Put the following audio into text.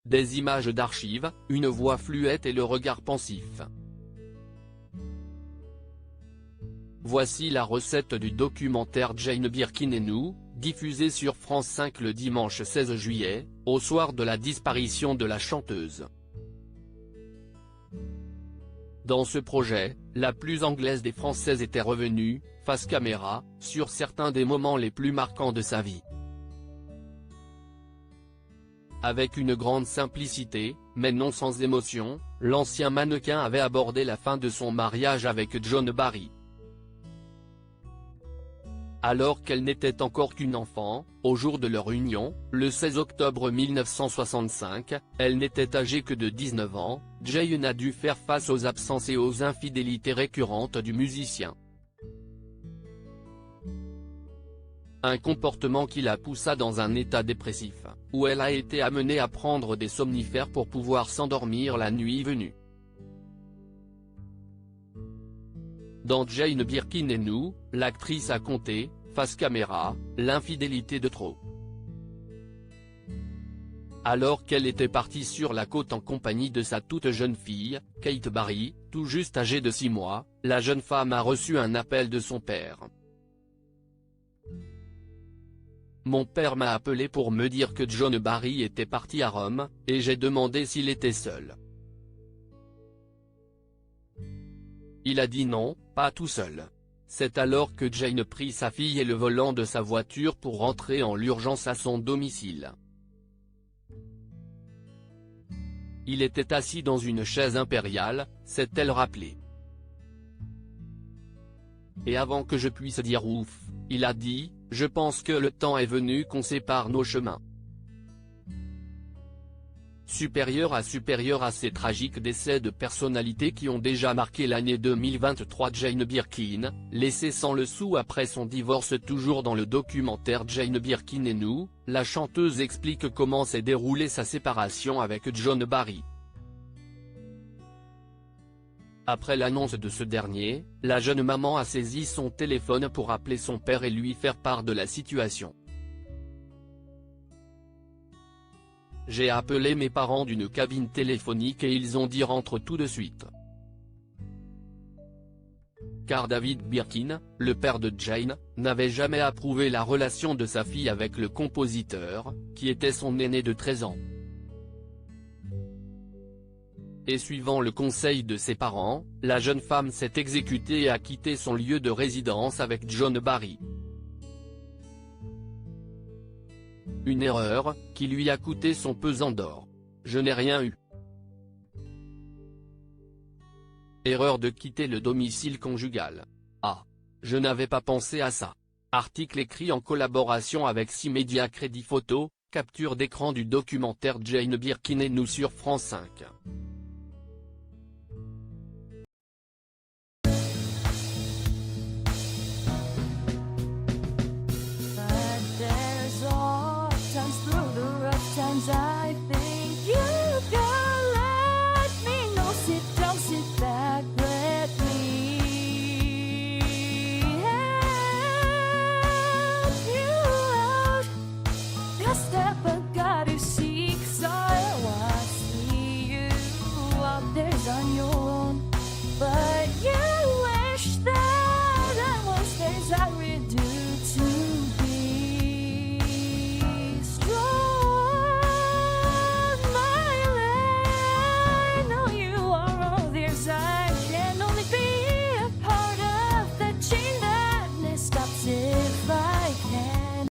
des images d'archives, une voix fluette et le regard pensif. Voici la recette du documentaire Jane Birkin et nous, diffusé sur France 5 le dimanche 16 juillet, au soir de la disparition de la chanteuse. Dans ce projet, la plus anglaise des Françaises était revenue, face caméra, sur certains des moments les plus marquants de sa vie. Avec une grande simplicité, mais non sans émotion, l'ancien mannequin avait abordé la fin de son mariage avec John Barry. Alors qu'elle n'était encore qu'une enfant, au jour de leur union, le 16 octobre 1965, elle n'était âgée que de 19 ans, Jane a dû faire face aux absences et aux infidélités récurrentes du musicien. Un comportement qui la poussa dans un état dépressif, où elle a été amenée à prendre des somnifères pour pouvoir s'endormir la nuit venue. Dans Jane Birkin et nous, l'actrice a conté, face caméra, l'infidélité de trop. Alors qu'elle était partie sur la côte en compagnie de sa toute jeune fille, Kate Barry, tout juste âgée de 6 mois, la jeune femme a reçu un appel de son père. Mon père m'a appelé pour me dire que John Barry était parti à Rome, et j'ai demandé s'il était seul. Il a dit non, pas tout seul. C'est alors que Jane prit sa fille et le volant de sa voiture pour rentrer en l'urgence à son domicile. Il était assis dans une chaise impériale, s'est-elle rappelé. Et avant que je puisse dire ouf, il a dit, je pense que le temps est venu qu'on sépare nos chemins. Supérieur à ces tragiques décès de personnalités qui ont déjà marqué l'année 2023, Jane Birkin, laissée sans le sou après son divorce. Toujours dans le documentaire Jane Birkin et nous, la chanteuse explique comment s'est déroulée sa séparation avec John Barry. Après l'annonce de ce dernier, la jeune maman a saisi son téléphone pour appeler son père et lui faire part de la situation. J'ai appelé mes parents d'une cabine téléphonique et ils ont dit rentre tout de suite. Car David Birkin, le père de Jane, n'avait jamais approuvé la relation de sa fille avec le compositeur, qui était son aîné de 13 ans. Et suivant le conseil de ses parents, la jeune femme s'est exécutée et a quitté son lieu de résidence avec John Barry. Une erreur, qui lui a coûté son pesant d'or. Je n'ai rien eu. Erreur de quitter le domicile conjugal. Ah. Je n'avais pas pensé à ça. Article écrit en collaboration avec 6 médias. Crédit photo, capture d'écran du documentaire Jane Birkin et nous sur France 5.